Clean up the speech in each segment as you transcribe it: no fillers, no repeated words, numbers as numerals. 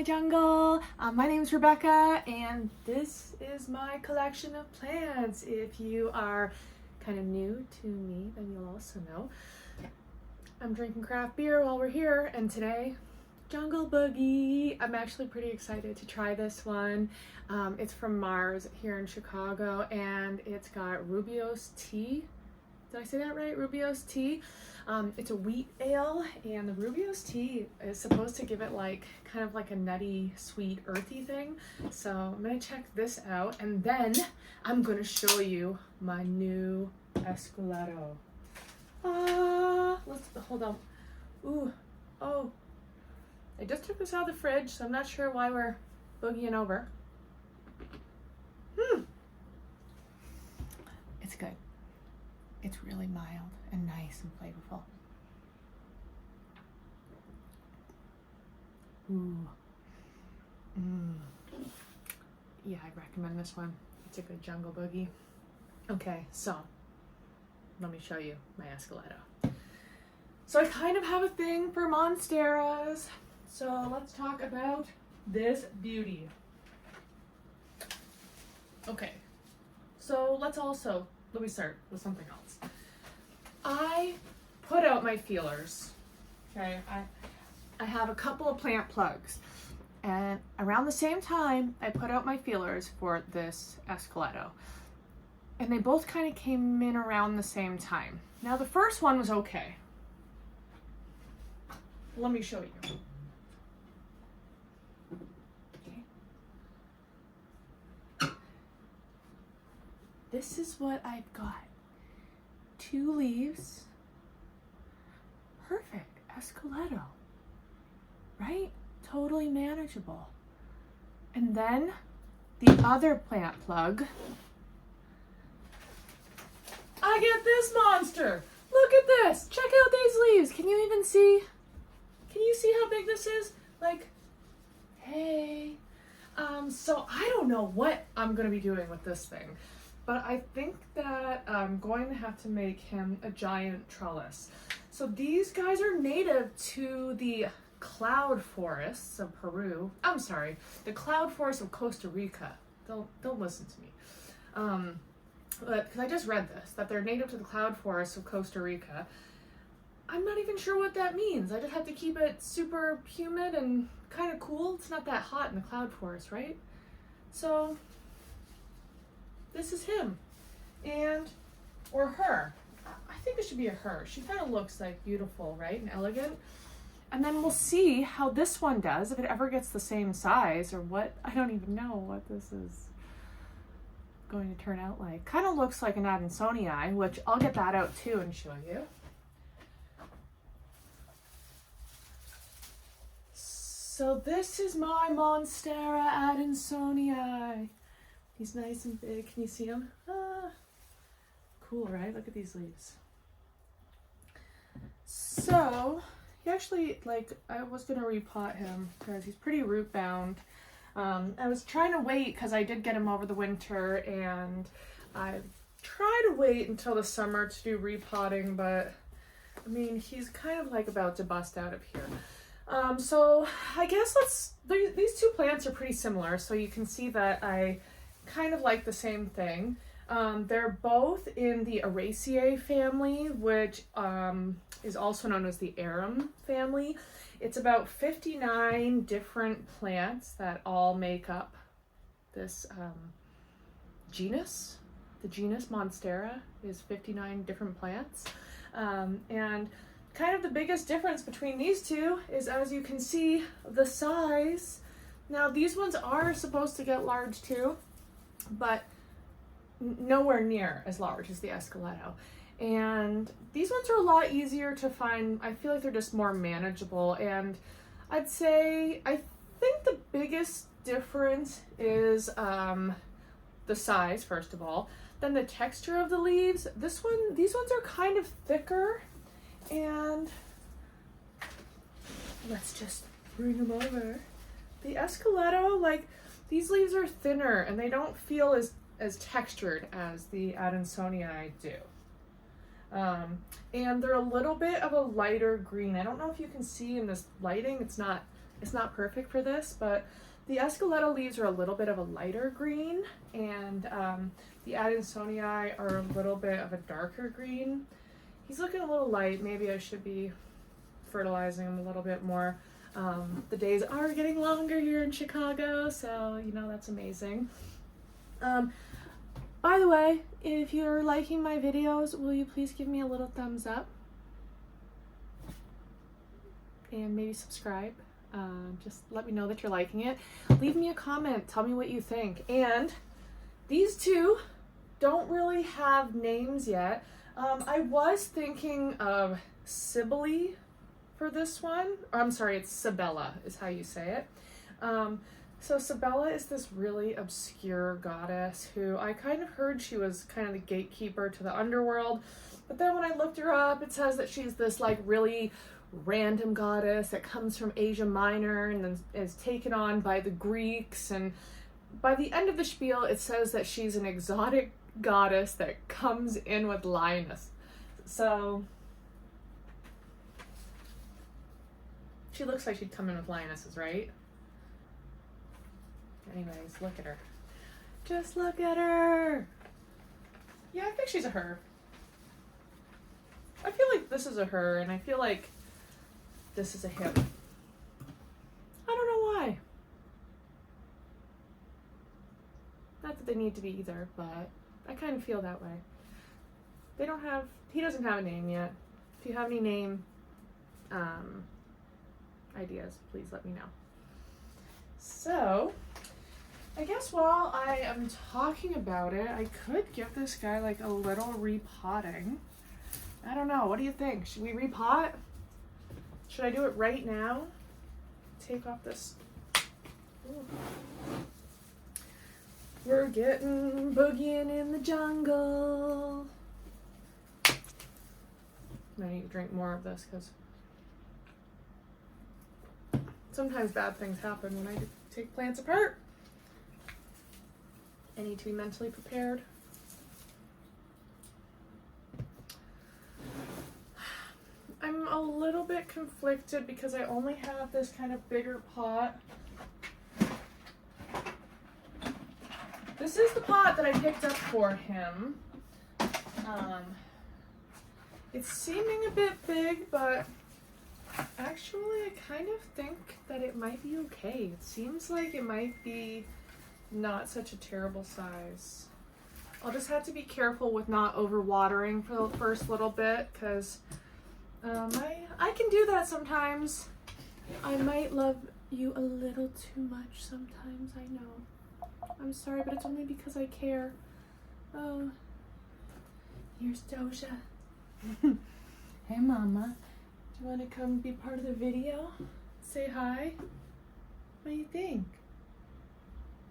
my jungle. My name's Rebecca and this is my collection of plants. If you are kind of new to me, then you'll also know I'm drinking craft beer while we're here, and today, Jungle Boogie. I'm actually pretty excited to try this one. It's from Marz here in Chicago, and it's got Rubio's tea. Did I say that right? Rubio's tea. It's a wheat ale, and the Rubio's tea is supposed to give it kind of like a nutty, sweet, earthy thing. So I'm gonna check this out, and then I'm gonna show you my new Esqueleto. Let's hold on. Ooh, oh, I just took this out of the fridge, so I'm not sure why we're boogieing over. It's good. It's really mild and nice and flavorful. Ooh. Yeah, I recommend this one. It's a good Jungle Boogie. Okay, so let me show you my Esqueleto. So I kind of have a thing for Monsteras. So let's talk about this beauty. Okay, so let me start with something else. I put out my feelers. Okay, I have a couple of plant plugs, and around the same time I put out my feelers for this Esqueleto, and they both kind of came in around the same time. Now the first one was okay. Let me show you. Okay. This is what I've got. 2 leaves. Perfect. Esqueleto. Right? Totally manageable. And then the other plant plug. I get this monster. Look at this. Check out these leaves. Can you even see? Can you see how big this is? Like, hey. So I don't know what I'm going to be doing with this thing, but I think that I'm going to have to make him a giant trellis. So these guys are native to the cloud forests of Peru. I'm sorry, the cloud forests of Costa Rica. Don't listen to me. But because I just read this, that they're native to the cloud forests of Costa Rica. I'm not even sure what that means. I just have to keep it super humid and kind of cool. It's not that hot in the cloud forest, right? So this is him, or her. I think it should be a her. She kind of looks like beautiful, right? And elegant. And then we'll see how this one does, if it ever gets the same size or what. I don't even know what this is going to turn out like. Kind of looks like an Adansonii, which I'll get that out too and show you. So this is my Monstera Adansonii. He's nice and big. Can you see him? Cool, right? Look at these leaves. So he actually, I was gonna repot him because he's pretty root bound. I was trying to wait because I did get him over the winter, and I try to wait until the summer to do repotting, but I mean, he's kind of about to bust out of here. So I guess these two plants are pretty similar, so you can see that I kind of like the same thing. They're both in the Araceae family, which is also known as the arum family. It's about 59 different plants that all make up this genus. The genus Monstera is 59 different plants. And kind of the biggest difference between these two is, as you can see, the size. Now these ones are supposed to get large too, but nowhere near as large as the Esqueleto. And these ones are a lot easier to find. I feel like they're just more manageable, and I think the biggest difference is the size, first of all, then the texture of the leaves. These ones are kind of thicker, and let's just bring them over. The Esqueleto, these leaves are thinner and they don't feel as textured as the Adansonii do. And they're a little bit of a lighter green. I don't know if you can see in this lighting, it's not it's not perfect for this, but the Esqueleto leaves are a little bit of a lighter green, and the Adansonii are a little bit of a darker green. He's looking a little light. Maybe I should be fertilizing him a little bit more. The days are getting longer here in Chicago, so you know, that's amazing. By the way, if you're liking my videos, will you please give me a little thumbs up? And maybe subscribe. Just let me know that you're liking it. Leave me a comment. Tell me what you think. And these two don't really have names yet. I was thinking of Sibylle for this one. I'm sorry, it's Sibella is how you say it. So Sibella is this really obscure goddess who I kind of heard she was kind of the gatekeeper to the underworld. But then when I looked her up, it says that she's this like really random goddess that comes from Asia Minor and then is taken on by the Greeks. And by the end of the spiel, it says that she's an exotic goddess that comes in with lioness. So she looks like she'd come in with lionesses, right? Anyways, look at her. Just look at her. Yeah, I think she's a her. I feel like this is a her, and I feel like this is a him. I don't know why. Not that they need to be either, but I kind of feel that way. He doesn't have a name yet. If you have any name ideas, please let me know. So, I guess while I am talking about it, I could give this guy like a little repotting. I don't know. What do you think? Should we repot? Should I do it right now? Take off this. Ooh. We're getting boogieing in the jungle. I need to drink more of this because sometimes bad things happen when I take plants apart. I need to be mentally prepared. I'm a little bit conflicted because I only have this kind of bigger pot. This is the pot that I picked up for him. It's seeming a bit big, but actually I kind of think that it might be okay. It seems like it might be not such a terrible size. I'll just have to be careful with not overwatering for the first little bit, because I can do that sometimes. I might love you a little too much sometimes, I know. I'm sorry, but it's only because I care. Oh, here's Doja. Hey, Mama. Do you want to come be part of the video? Say hi? What do you think?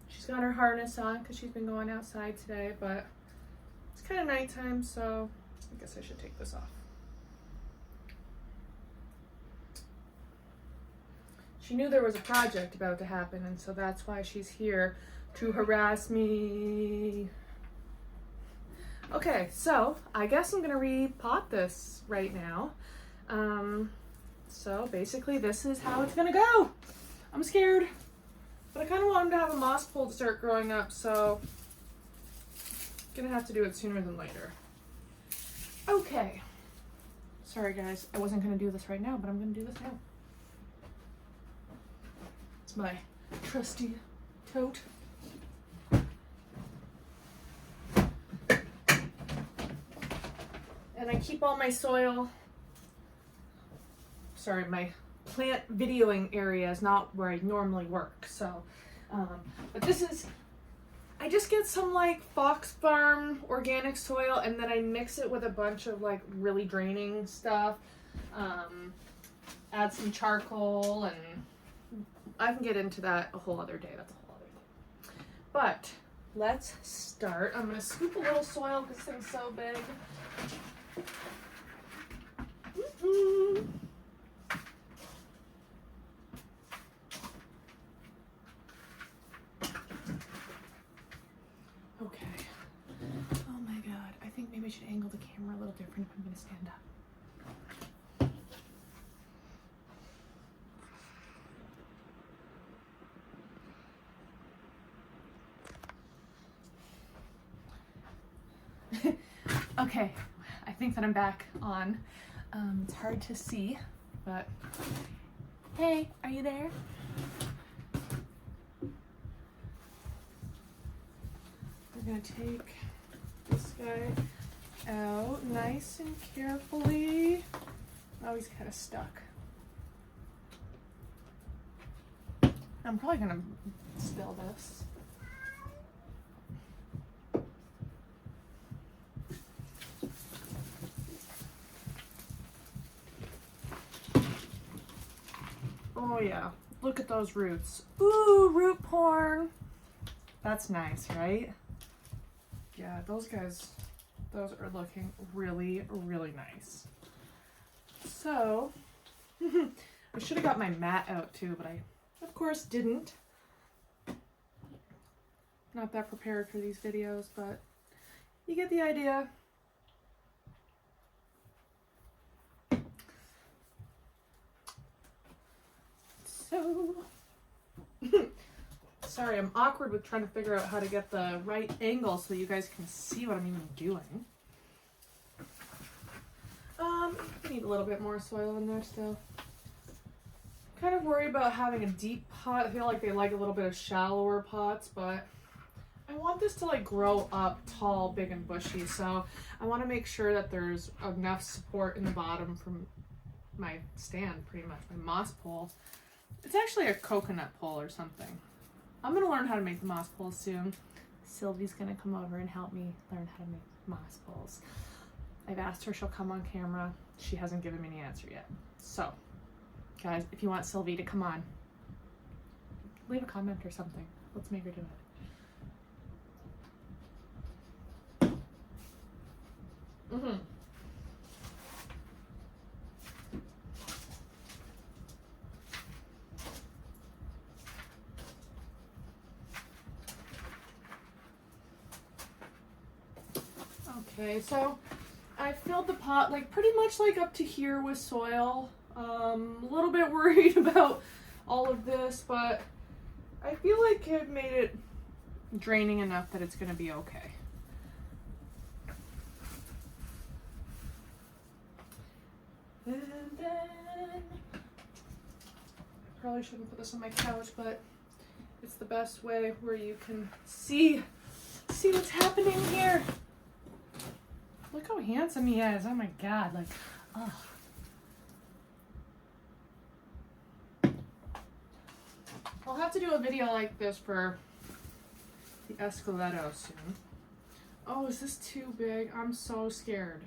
She's got her harness on because she's been going outside today, but it's kind of nighttime, so I guess I should take this off. She knew there was a project about to happen, and so that's why she's here to harass me. Okay, so I guess I'm gonna repot this right now. So basically this is how it's gonna go. I'm scared, but I kind of want him to have a moss pole to start growing up, so I'm gonna have to do it sooner than later. Okay. Sorry guys, I wasn't gonna do this right now, but I'm gonna do this now. It's my trusty tote. And I keep all my soil, sorry, my plant videoing area is not where I normally work, so, but this is, I just get some like Fox Farm organic soil and then I mix it with a bunch of like really draining stuff, add some charcoal, and I can get into that a whole other day, that's a whole other thing. But let's start. I'm gonna scoop a little soil because this thing's so big. Okay. Oh my god. I think maybe I should angle the camera a little different if I'm going to stand up. Okay, I think that I'm back on. It's hard to see, but hey, are you there? We're gonna take this guy out nice and carefully. Oh, he's kind of stuck. I'm probably gonna spill this. Oh yeah, look at those roots. Ooh, root porn. That's nice, right? Yeah, those are looking really, really nice. So, I should have got my mat out too, but I, of course, didn't. Not that prepared for these videos, but you get the idea. So, sorry, I'm awkward with trying to figure out how to get the right angle so that you guys can see what I'm even doing. I need a little bit more soil in there still. Kind of worried about having a deep pot. I feel like they like a little bit of shallower pots, but I want this to like grow up tall, big, and bushy. So I want to make sure that there's enough support in the bottom from my stand, pretty much, my moss pole. It's actually a coconut pole or something. I'm going to learn how to make the moss poles soon. Sylvie's going to come over and help me learn how to make moss poles. I've asked her, she'll come on camera. She hasn't given me any answer yet. So, guys, if you want Sylvie to come on, leave a comment or something. Let's make her do it. Okay, so I filled the pot like pretty much like up to here with soil. A little bit worried about all of this, but I feel like I've made it draining enough that it's going to be okay. And then I probably shouldn't put this on my couch, but it's the best way where you can see what's happening here. Look how handsome he is. Oh my God, like, oh. I'll have to do a video like this for the Esqueleto soon. Oh, is this too big? I'm so scared.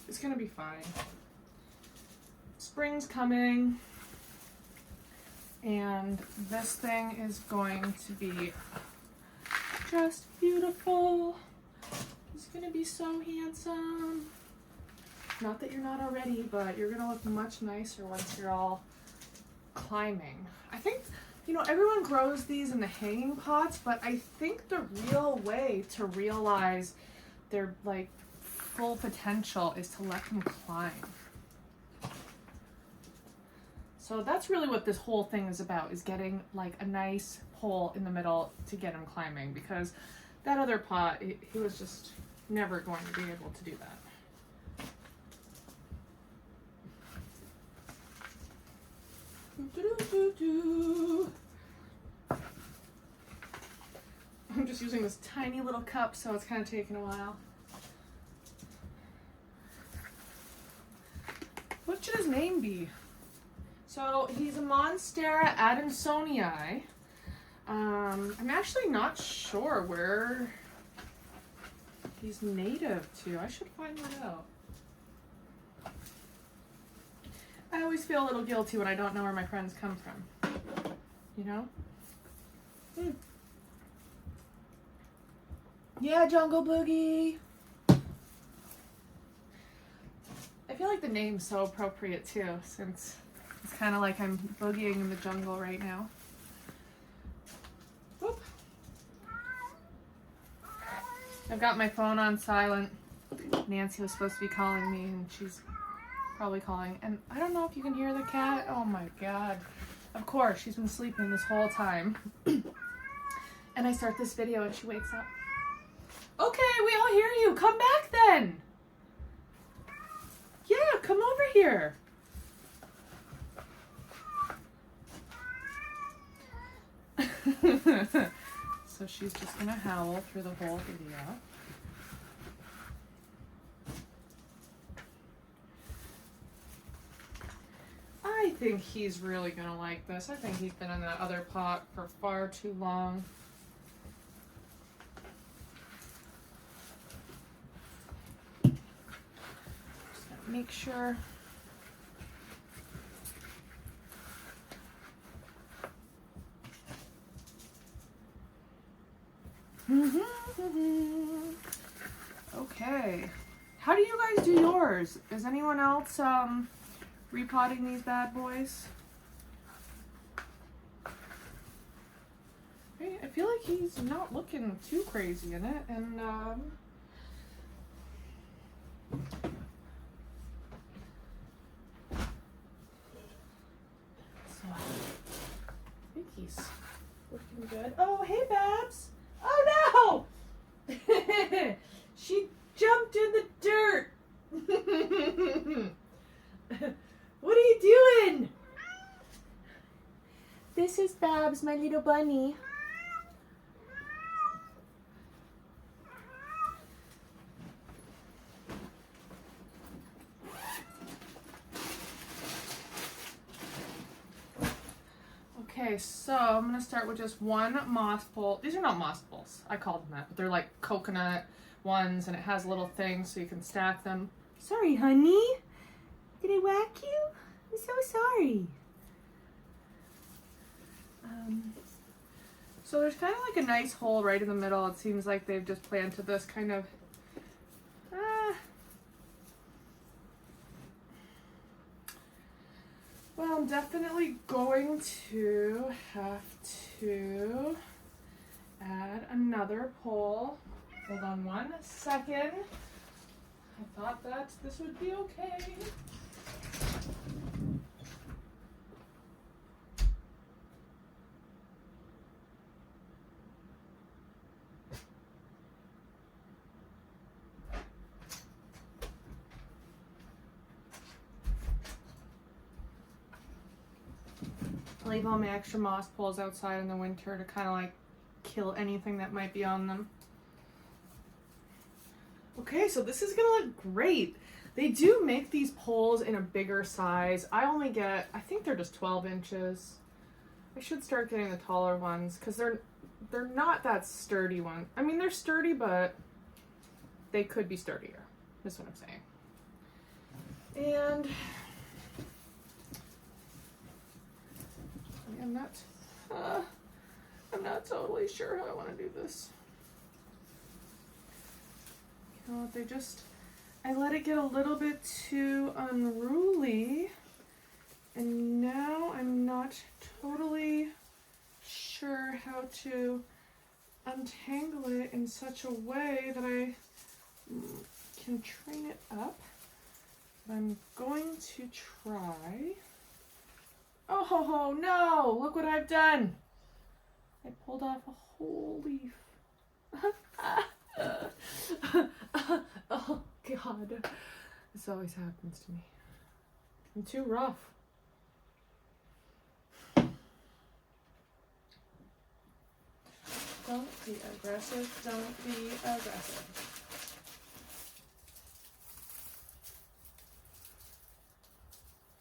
It's gonna be fine. Spring's coming, and this thing is going to be just beautiful. He's gonna be so handsome. Not that you're not already, but you're gonna look much nicer once you're all climbing. I think, you know, everyone grows these in the hanging pots, but I think the real way to realize their like full potential is to let them climb. So that's really what this whole thing is about, is getting like a nice hole in the middle to get him climbing, because that other pot, he was just never going to be able to do that. I'm just using this tiny little cup, so it's kind of taking a while. What should his name be? So he's a Monstera Adansonii. I'm actually not sure where he's native to. I should find that out. I always feel a little guilty when I don't know where my friends come from. You know? Yeah, Jungle Boogie. I feel like the name's so appropriate too, since it's kind of like I'm boogieing in the jungle right now. Whoop. I've got my phone on silent. Nancy was supposed to be calling me, and she's probably calling. And I don't know if you can hear the cat. Oh my God. Of course, she's been sleeping this whole time. and I start this video and she wakes up. Okay, we all hear you. Come back then. Yeah, come over here. So she's just gonna howl through the whole video. I think he's really gonna like this. I think he's been in that other pot for far too long. Just gonna make sure. Okay. How do you guys do yours? Is anyone else repotting these bad boys? Hey, I feel like he's not looking too crazy in it, and so I think he's looking good. Oh, hey, Babs! Oh no! She jumped in the dirt. What are you doing? This is Babs, my little bunny. Okay, so I'm gonna start with just one moss pole. These are not moss poles. I call them that, but they're like coconut ones, and it has little things so you can stack them. Sorry, honey. Did I whack you? I'm so sorry. So there's kind of like a nice hole right in the middle. It seems like they've just planted this kind of well, I'm definitely going to have to add another pole. Hold on 1 second. I thought that this would be okay. Leave all my extra moss poles outside in the winter to kind of like kill anything that might be on them. Okay, so this is gonna look great. They do make these poles in a bigger size. I only get, I think they're just 12 inches. I should start getting the taller ones because they're not that sturdy one. I mean, they're sturdy, but they could be sturdier. That's what I'm saying. And I'm not totally sure how I want to do this. You know, I let it get a little bit too unruly, and now I'm not totally sure how to untangle it in such a way that I can train it up. But I'm going to try. Oh no, look what I've done. I pulled off a whole leaf. Oh God, this always happens to me. I'm too rough. Don't be aggressive, don't be aggressive.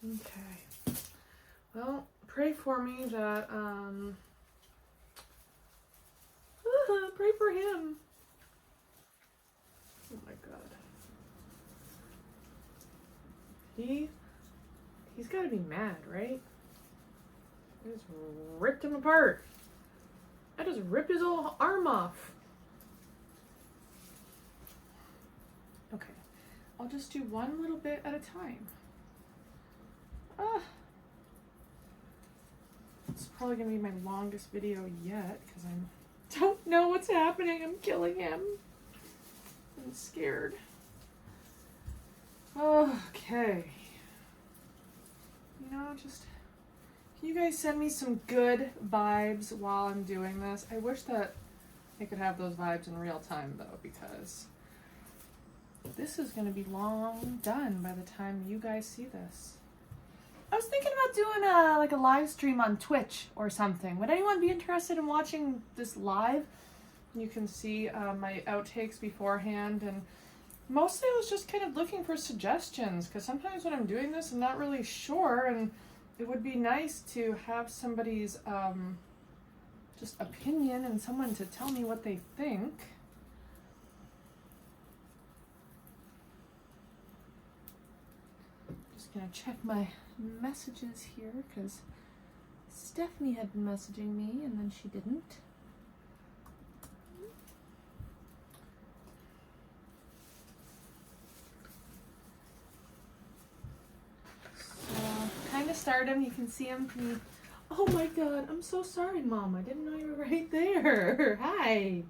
Okay. Well, pray for me that, pray for him. Oh my God. He's gotta be mad, right? I just ripped him apart. I just ripped his little arm off. Okay, I'll just do one little bit at a time. It's probably gonna be my longest video yet because I don't know what's happening. I'm killing him. I'm scared. Okay. You know, just can you guys send me some good vibes while I'm doing this? I wish that I could have those vibes in real time though, because this is going to be long done by the time you guys see this. I was thinking about doing like a live stream on Twitch or something. Would anyone be interested in watching this live? You can see my outtakes beforehand, and mostly I was just kind of looking for suggestions, because sometimes when I'm doing this I'm not really sure, and it would be nice to have somebody's just opinion and someone to tell me what they think. Just gonna check my messages here, because Stephanie had been messaging me and then she didn't. So kind of stardom, you can see him. Oh my god, I'm so sorry, Mom. I didn't know you were right there. Hi.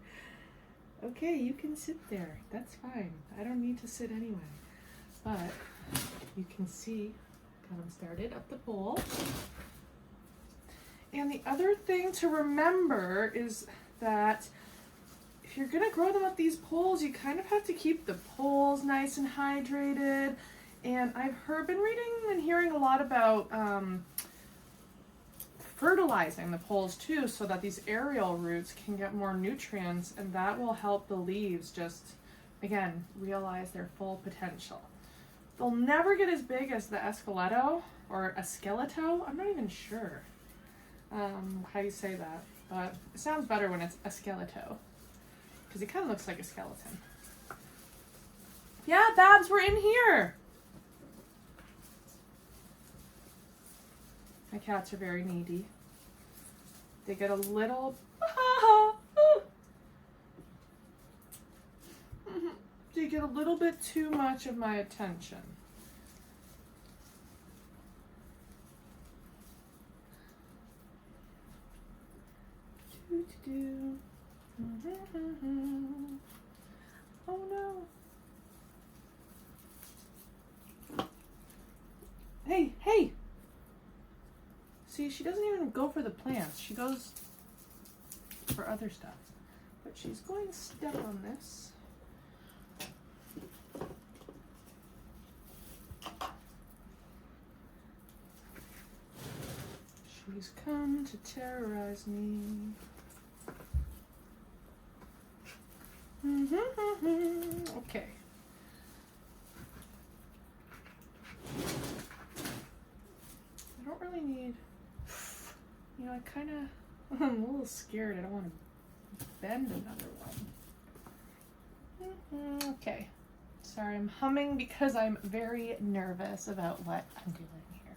Okay, you can sit there. That's fine. I don't need to sit anyway. But you can see, got them started up the pole. And the other thing to remember is that if you're gonna grow them up these poles, you kind of have to keep the poles nice and hydrated. And I've been reading and hearing a lot about fertilizing the poles too, so that these aerial roots can get more nutrients, and that will help the leaves just, again, realize their full potential. They'll never get as big as the Esqueleto or Esqueleto. I'm not even sure how you say that, but it sounds better when it's Esqueleto, because it kind of looks like a skeleton. Yeah, Babs, we're in here. My cats are very needy. They get a little... They get a little bit too much of my attention. Oh no. Hey, hey! See, she doesn't even go for the plants. She goes for other stuff. But she's going to step on this. She's come to terrorize me. Okay. I don't really need... You know, I'm a little scared. I don't want to bend another one. Okay. Sorry, I'm humming because I'm very nervous about what I'm doing here.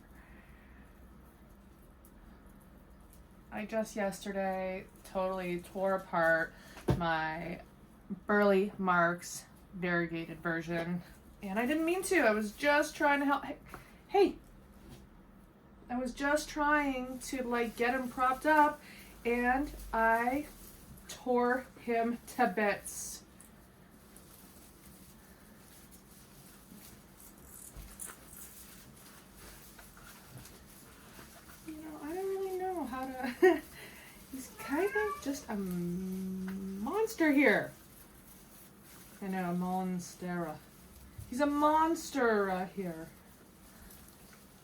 I just yesterday totally tore apart my Burley Marx variegated version, and I didn't mean to. I was just trying to help. Hey! I was just trying to like get him propped up, and I tore him to bits. You know, I don't really know how to... He's kind of just a monster here. I know, Monstera. He's a monster here.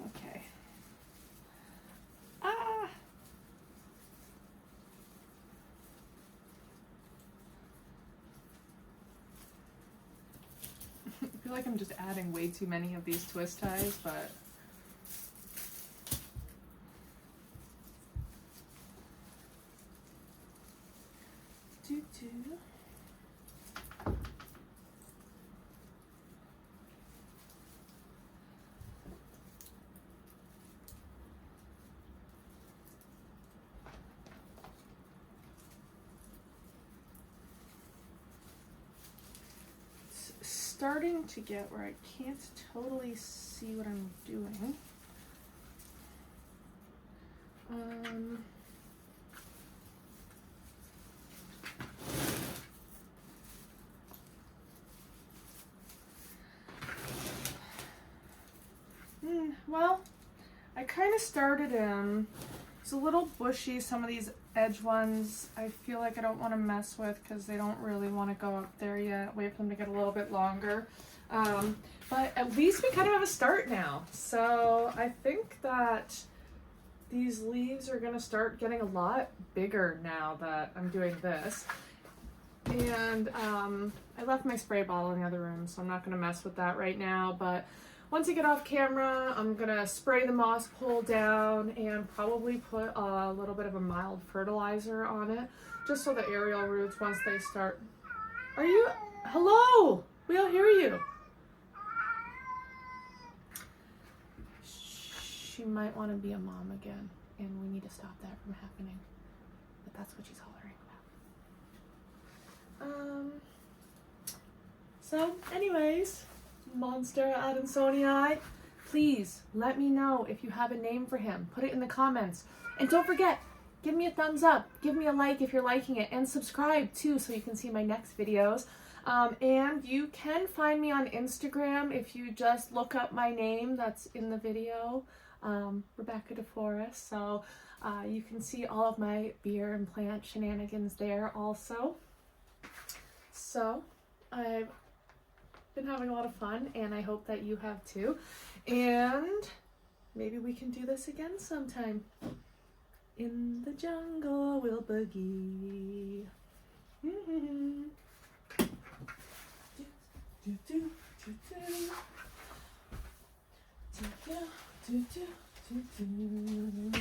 Okay. Ah! I feel like I'm just adding way too many of these twist ties, but... Starting to get where I can't totally see what I'm doing. Well, I kind of started him. It's a little bushy. Some of these edge ones I feel like I don't want to mess with because they don't really want to go up there yet. Wait for them to get a little bit longer. But at least we kind of have a start now. So I think that these leaves are going to start getting a lot bigger now that I'm doing this. And I left my spray bottle in the other room, so I'm not going to mess with that right now. But once I get off camera, I'm going to spray the moss pole down and probably put a little bit of a mild fertilizer on it, just so the aerial roots, once they start... Are you... Hello! We all hear you. She might want to be a mom again, and we need to stop that from happening. But that's what she's hollering about. So anyways, Monstera Adansonii, please let me know if you have a name for him. Put it in the comments. And don't forget, give me a thumbs up, give me a like if you're liking it, and subscribe too so you can see my next videos. And you can find me on Instagram if you just look up my name that's in the video, Rebecca DeForest. So you can see all of my beer and plant shenanigans there also. So I've been having a lot of fun, and I hope that you have too. And maybe we can do this again sometime. In the jungle we'll boogie. Do, do, do, do, do, do.